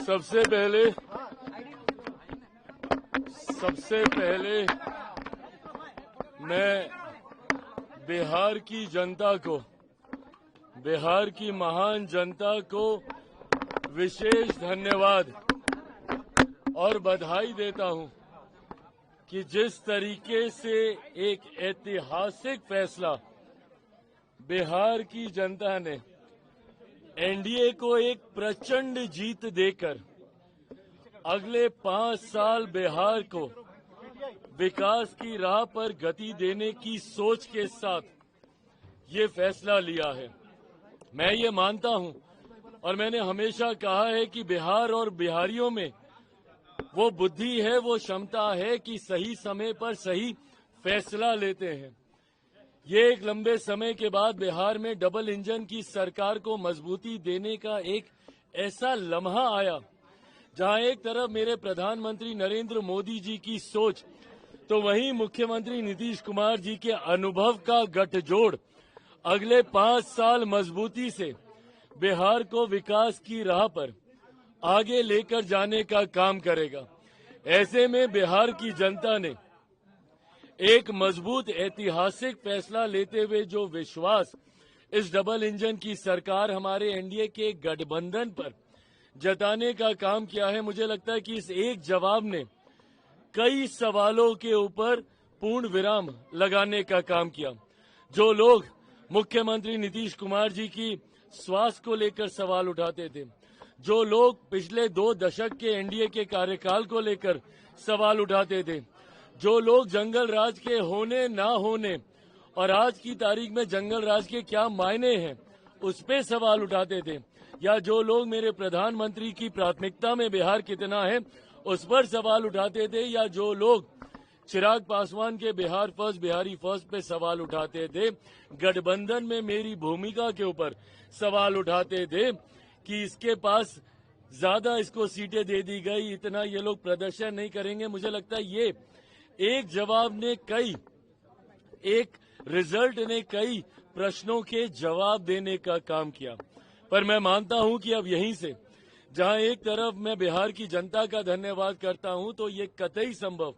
सबसे पहले मैं बिहार की जनता को, बिहार की महान जनता को विशेष धन्यवाद और बधाई देता हूं कि जिस तरीके से एक ऐतिहासिक फैसला बिहार की जनता ने एनडीए को एक प्रचंड जीत देकर अगले 5 साल बिहार को विकास की राह पर गति देने की सोच के साथ ये फैसला लिया है। मैं ये मानता हूं और मैंने हमेशा कहा है कि बिहार और बिहारियों में वो बुद्धि है, वो क्षमता है कि सही समय पर सही फैसला लेते हैं। ये एक लंबे समय के बाद बिहार में डबल इंजन की सरकार को मजबूती देने का एक ऐसा लम्हा आया जहां एक तरफ मेरे प्रधानमंत्री नरेंद्र मोदी जी की सोच तो वहीं मुख्यमंत्री नीतीश कुमार जी के अनुभव का गठजोड़ अगले 5 साल मजबूती से बिहार को विकास की राह पर आगे लेकर जाने का काम करेगा। ऐसे में बिहार की जनता ने एक मजबूत ऐतिहासिक फैसला लेते हुए जो विश्वास इस डबल इंजन की सरकार हमारे एनडीए के गठबंधन पर जताने का काम किया है, मुझे लगता है कि इस एक जवाब ने कई सवालों के ऊपर पूर्ण विराम लगाने का काम किया। जो लोग मुख्यमंत्री नीतीश कुमार जी की स्वास्थ्य को लेकर सवाल उठाते थे, जो लोग पिछले 2 दशक के एनडीए के कार्यकाल को लेकर सवाल उठाते थे, जो लोग जंगल राज के होने ना होने और आज की तारीख में जंगल राज के क्या मायने हैं उस पे सवाल उठाते थे, या जो लोग मेरे प्रधानमंत्री की प्राथमिकता में बिहार कितना है उस पर सवाल उठाते थे, या जो लोग चिराग पासवान के बिहार फर्स्ट बिहारी फर्स्ट पे सवाल उठाते थे, गठबंधन में मेरी भूमिका के ऊपर सवाल उठाते थे कि इसके पास ज्यादा इसको सीटें दे दी गई, इतना ये लोग प्रदर्शन नहीं करेंगे। मुझे लगता है ये एक जवाब ने एक रिजल्ट ने कई प्रश्नों के जवाब देने का काम किया। पर मैं मानता हूं कि अब यहीं से जहां एक तरफ मैं बिहार की जनता का धन्यवाद करता हूं, तो ये कतई संभव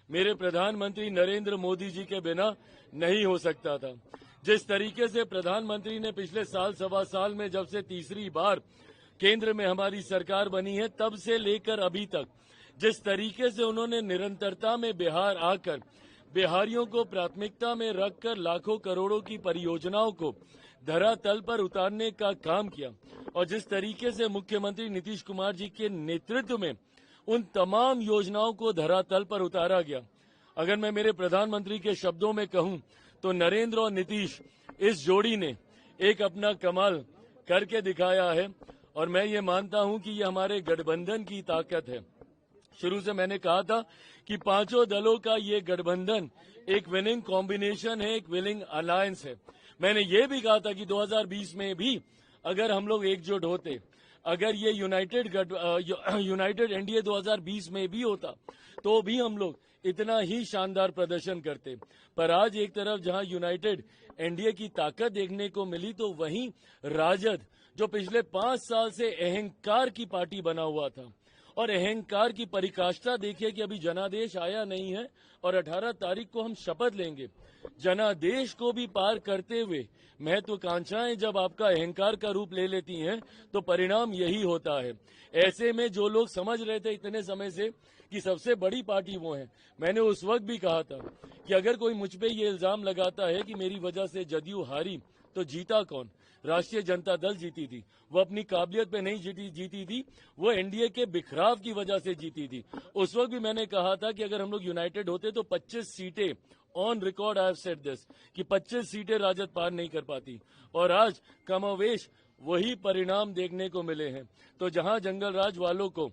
मेरे प्रधानमंत्री नरेंद्र मोदी जी के बिना नहीं हो सकता था। जिस तरीके से प्रधानमंत्री ने पिछले साल सवा साल में जब से तीसरी बार केंद्र में हमारी सरकार बनी है तब से लेकर अभी तक जिस तरीके से उन्होंने निरंतरता में बिहार आकर बिहारियों को प्राथमिकता में रखकर लाखों करोड़ों की परियोजनाओं को धरातल पर उतारने का काम किया, और जिस तरीके से मुख्यमंत्री नीतीश कुमार जी के नेतृत्व में उन तमाम योजनाओं को धरातल पर उतारा गया। अगर मैं मेरे प्रधानमंत्री के शब्दों में कहूं तो नरेंद्र और नीतीश इस जोड़ी ने एक अपना कमाल करके दिखाया है, और मैं ये मानता हूं कि ये हमारे गठबंधन की ताकत है। शुरू से मैंने कहा था कि 5 दलों का ये गठबंधन एक विनिंग कॉम्बिनेशन है, एक विनिंग अलायंस है। मैंने ये भी कहा था कि 2020 में भी अगर हम लोग एकजुट होते, अगर ये यूनाइटेड एनडीए 2020 में भी होता तो भी हम लोग इतना ही शानदार प्रदर्शन करते। पर आज एक तरफ जहां यूनाइटेड एनडीए की ताकत देखने को मिली, तो वहीं राजद जो पिछले 5 साल से अहंकार की पार्टी बना हुआ था, और अहंकार की परिकाष्ठा देखिए कि अभी जनादेश आया नहीं है और 18 तारीख को हम शपथ लेंगे। जनादेश को भी पार करते हुए महत्वाकांक्षाएं जब आपका अहंकार का रूप ले लेती हैं तो परिणाम यही होता है। ऐसे में जो लोग समझ रहे थे इतने समय से कि सबसे बड़ी पार्टी वो है, मैंने उस वक्त भी कहा था कि अगर कोई मुझ पे ये इल्जाम लगाता है कि मेरी वजह से जदयू हारी तो जीता कौन? राष्ट्रीय जनता दल जीती थी। वो अपनी काबिलियत पे नहीं जीती थी, वो एनडीए के बिखराव की वजह से जीती थी। उस वक्त भी मैंने कहा था कि अगर हम लोग यूनाइटेड होते तो 25 सीटें on record I have said this कि 25 सीटें राजद पार नहीं कर पाती, और आज कमोवेश वही परिणाम देखने को मिले हैं। तो जहां जंगल राज वालों को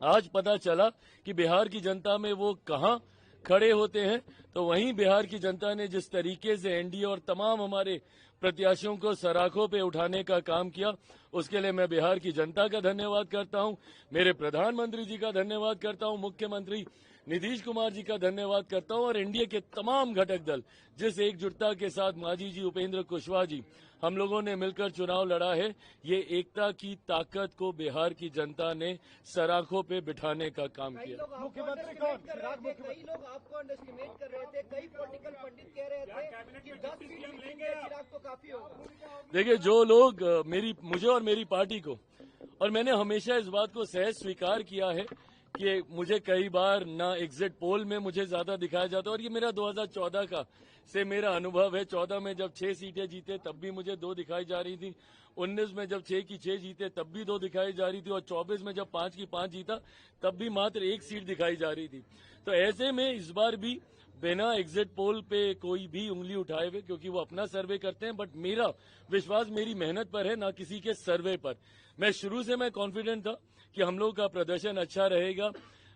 आज पता चला कि बिहार की जनता में वो कहां खड़े होते हैं, तो वहीं बिहार की जनता ने जिस तरीके से एनडीए और तमाम हमारे प्रत्याशियों को सराखों पे उठाने का काम किया, उसके लिए मैं बिहार की जनता का धन्यवाद करता हूं, मेरे प्रधानमंत्री जी का धन्यवाद करता हूं, मुख्यमंत्री नीतीश कुमार जी का धन्यवाद करता हूं, और एनडीए के तमाम घटक दल जिस एकजुटता के साथ मांझी जी, उपेंद्र कुशवाहा जी, हम लोगों ने मिलकर चुनाव लड़ा है। ये एकता की ताकत को बिहार की जनता ने सराखों पे बिठाने का काम किया। मुख्यमंत्री कौन? कई लोग आपको अंडरएस्टिमेट कर रहे थे, कई पॉलिटिकल पंडित कह रहे थे कि 10 सीट जीतेंगे चिराग तो काफी होगा। देखिए, जो लोग मुझे और मेरी पार्टी को, और मैंने हमेशा इस बात को सहज स्वीकार किया है कि मुझे कई बार ना एग्जिट पोल में मुझे ज्यादा दिखाया जाता है, और ये मेरा 2014 का से मेरा अनुभव है। 14 में जब 6 सीटें जीते तब भी मुझे 2 दिखाई जा रही थी, 19 में जब 6 की 6 जीते तब भी 2 दिखाई जा रही थी, और 24 में जब 5 की 5 जीता तब भी मात्र 1 सीट दिखाई जा रही थी। तो ऐसे में इस बार भी बिना एग्जिट पोल पे कोई भी उंगली उठाए हुए, क्योंकि वो अपना सर्वे करते हैं, बट मेरा विश्वास मेरी मेहनत पर है, ना किसी के सर्वे पर। मैं शुरू से मैं कॉन्फिडेंट था कि हम लोग का प्रदर्शन अच्छा रहेगा।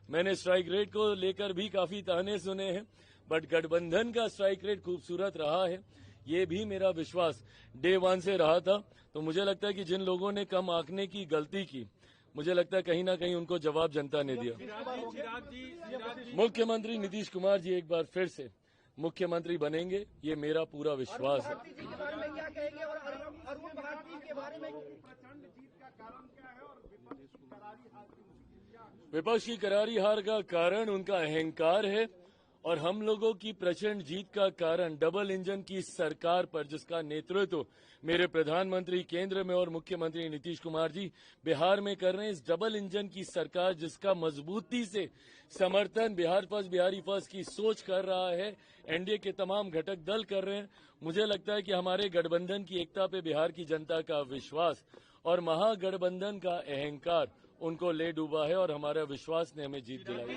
मैंने स्ट्राइक रेट को लेकर भी काफी ताने सुने हैं, बट गठबंधन का स्ट्राइक रेट खूबसूरत रहा है, ये भी मेरा विश्वास डे 1 से रहा था। तो मुझे लगता है कि जिन लोगों ने कम आंकने की गलती की, मुझे लगता है कहीं ना कहीं उनको जवाब जनता ने दिया। मुख्यमंत्री नीतीश कुमार जी एक बार फिर से मुख्यमंत्री बनेंगे, ये मेरा पूरा विश्वास है। विपक्ष की करारी हार का कारण उनका अहंकार है, और हम लोगों की प्रचंड जीत का कारण डबल इंजन की सरकार पर, जिसका नेतृत्व मेरे प्रधानमंत्री केंद्र में और मुख्यमंत्री नीतीश कुमार जी बिहार में कर रहे हैं। इस डबल इंजन की सरकार जिसका मजबूती से समर्थन बिहार फर्स्ट, बिहारी फर्स्ट की सोच कर रहा है, एनडीए के तमाम घटक दल कर रहे हैं। मुझे लगता है कि हमारे गठबंधन की एकता पे बिहार की जनता का विश्वास और महागठबंधन का अहंकार उनको ले डूबा है, और हमारा विश्वास ने हमें जीत दिलाई।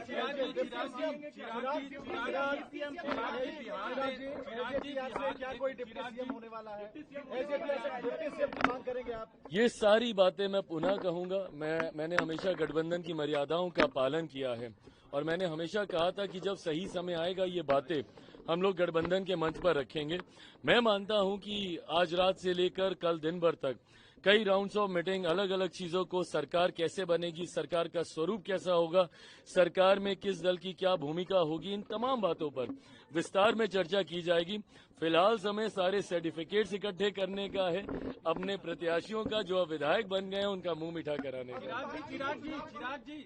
ये सारी बातें मैं पुनः कहूंगा। मैंने हमेशा गठबंधन की मर्यादाओं का पालन किया है, और मैंने हमेशा कहा था कि जब सही समय आएगा ये बातें हम लोग गठबंधन के मंच पर रखेंगे। मैं मानता हूं कि आज रात से लेकर कल दिन भर तक कई राउंड्स ऑफ मीटिंग, अलग अलग चीजों को, सरकार कैसे बनेगी, सरकार का स्वरूप कैसा होगा, सरकार में किस दल की क्या भूमिका होगी, इन तमाम बातों पर विस्तार में चर्चा की जाएगी। फिलहाल समय सारे सर्टिफिकेट्स इकट्ठे करने का है, अपने प्रत्याशियों का जो विधायक बन गए हैं उनका मुंह मीठा कराने का। चिराग जी,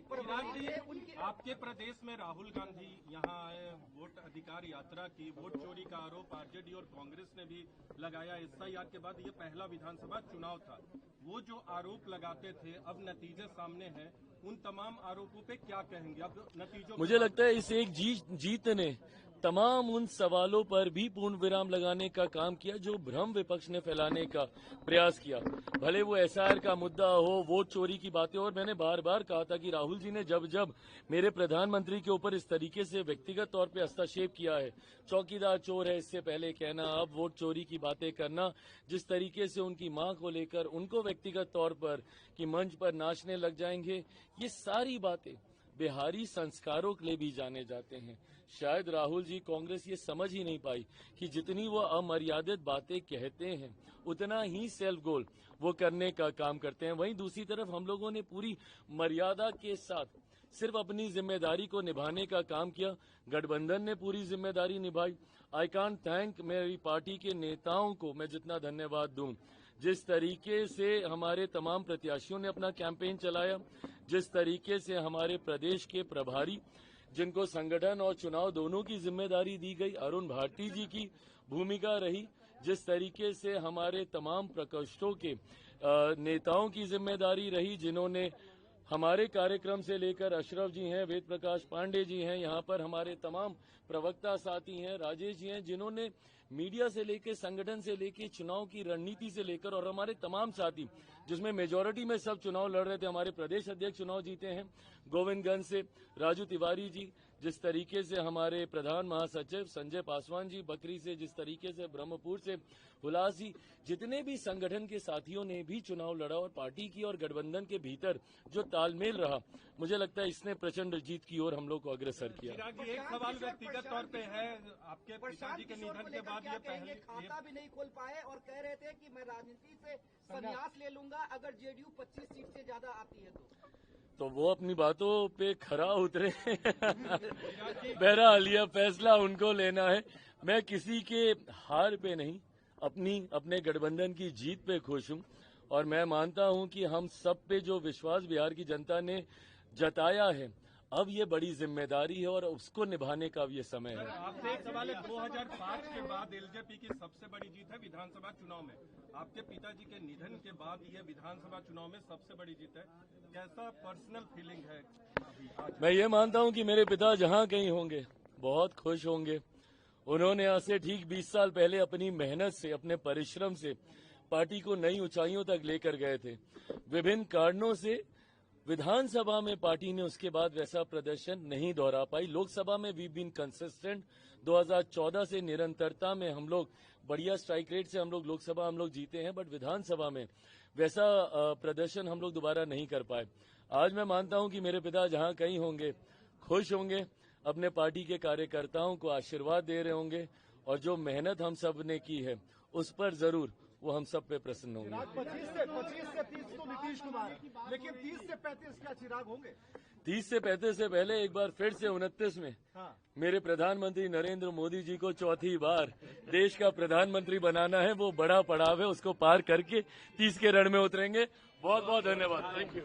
आपके प्रदेश में राहुल गांधी यहाँ आए, वोट अधिकार यात्रा की, वोट चोरी का आरोप आरजेडी और कांग्रेस ने भी लगाया। एसआईआर के बाद ये पहला विधानसभा चुनाव था। वो जो आरोप लगाते थे, अब नतीजे सामने हैं, उन तमाम आरोपों पे क्या कहेंगे? अब नतीजों मुझे लगता है इस एक जीत ने तमाम उन सवालों पर भी पूर्ण विराम लगाने का काम किया जो भ्रम विपक्ष ने फैलाने का प्रयास किया। भले वो एसआईआर का मुद्दा हो, वोट चोरी की बातें, और मैंने बार बार कहा था कि राहुल जी ने जब जब मेरे प्रधानमंत्री के ऊपर इस तरीके से व्यक्तिगत तौर पे हस्तक्षेप किया है, चौकीदार चोर है इससे पहले कहना, अब वोट चोरी की बातें करना, जिस तरीके से उनकी मां को लेकर उनको व्यक्तिगत तौर पर कि मंच पर नाचने लग जाएंगे, ये सारी बातें बिहारी संस्कारों के लिए भी जाने जाते हैं। शायद राहुल जी, कांग्रेस ये समझ ही नहीं पाई कि जितनी वो अमर्यादित बातें कहते हैं उतना ही सेल्फ गोल वो करने का काम करते हैं। वहीं दूसरी तरफ हम लोगों ने पूरी मर्यादा के साथ सिर्फ अपनी जिम्मेदारी को निभाने का काम किया। गठबंधन ने पूरी जिम्मेदारी निभाई। आई कांट थैंक मेरी पार्टी के नेताओं को मैं जितना धन्यवाद दूं, जिस तरीके से हमारे तमाम प्रत्याशियों ने अपना कैंपेन चलाया, जिस तरीके से हमारे प्रदेश के प्रभारी जिनको संगठन और चुनाव दोनों की जिम्मेदारी दी गई, अरुण भारती जी की भूमिका रही, जिस तरीके से हमारे तमाम प्रकोष्ठों के नेताओं की जिम्मेदारी रही, जिन्होंने हमारे कार्यक्रम से लेकर अशरफ जी हैं, वेद प्रकाश पांडे जी हैं, यहाँ पर हमारे तमाम प्रवक्ता साथी हैं, राजेश जी हैं, जिन्होंने मीडिया से लेकर, संगठन से लेकर, चुनाव की रणनीति से लेकर, और हमारे तमाम साथी जिसमें मेजॉरिटी में सब चुनाव लड़ रहे थे, हमारे प्रदेश अध्यक्ष चुनाव जीते हैं गोविंदगंज से, राजू तिवारी जी, जिस तरीके से हमारे प्रधान महासचिव संजय पासवान जी बकरी से, जिस तरीके से ब्रह्मपुर से हुलास जी, जितने भी संगठन के साथियों ने भी चुनाव लड़ा, और पार्टी की और गठबंधन के भीतर जो तालमेल रहा, मुझे लगता है इसने प्रचंड जीत की ओर हम लोग को अग्रसर किया। एक सवाल व्यक्तिगत तौर पे है, आपके पिताजी के निधन के बाद ये पहले खाता भी नहीं खोल पाए और कह रहे थे कि मैं राजनीति से संन्यास ले लूंगा अगर जेडीयू 25 सीट से ज्यादा आती है तो वो अपनी बातों पे खरा उतरे। बहरहाल यह फैसला उनको लेना है। मैं किसी के हार पे नहीं, अपने गठबंधन की जीत पे खुश हूं और मैं मानता हूं कि हम सब पे जो विश्वास बिहार की जनता ने जताया है, अब ये बड़ी जिम्मेदारी है और उसको निभाने का अब ये समय है। आपसे एक सवाल है, 2005 के बाद एलजेपी की सबसे बड़ी जीत है विधानसभा चुनाव में। आपके पिताजी के निधन के बाद ये विधानसभा चुनाव में सबसे बड़ी जीत है। कैसा पर्सनल फीलिंग है अभी आज? मैं ये मानता हूं कि मेरे पिता जहां कहीं होंगे बहुत खुश होंगे। उन्होंने आज से ठीक 20 साल पहले अपनी मेहनत से, अपने परिश्रम से पार्टी को नई ऊंचाइयों तक लेकर गए थे। विभिन्न कारणों से विधानसभा में पार्टी ने उसके बाद वैसा प्रदर्शन नहीं दोहरा पाई। लोकसभा में वी बीन कंसिस्टेंट। 2014 से निरंतरता में हम लोग बढ़िया स्ट्राइक रेट से हम लोग लोकसभा जीते हैं, बट विधानसभा में वैसा प्रदर्शन हम लोग दोबारा नहीं कर पाए। आज मैं मानता हूं कि मेरे पिता जहां कहीं होंगे खुश होंगे, अपने पार्टी के कार्यकर्ताओं को आशीर्वाद दे रहे होंगे और जो मेहनत हम सब ने की है उस पर जरूर वो हम सब पे प्रसन्न होंगे। 25 से 30 तो नीतीश कुमार, लेकिन 30 से 35 क्या चिराग होंगे? 30 से 35 से पहले एक बार फिर से 29 में मेरे प्रधानमंत्री नरेंद्र मोदी जी को चौथी बार देश का प्रधानमंत्री बनाना है। वो बड़ा पड़ाव है, उसको पार करके 30 के रण में उतरेंगे। बहुत बहुत धन्यवाद। Thank you.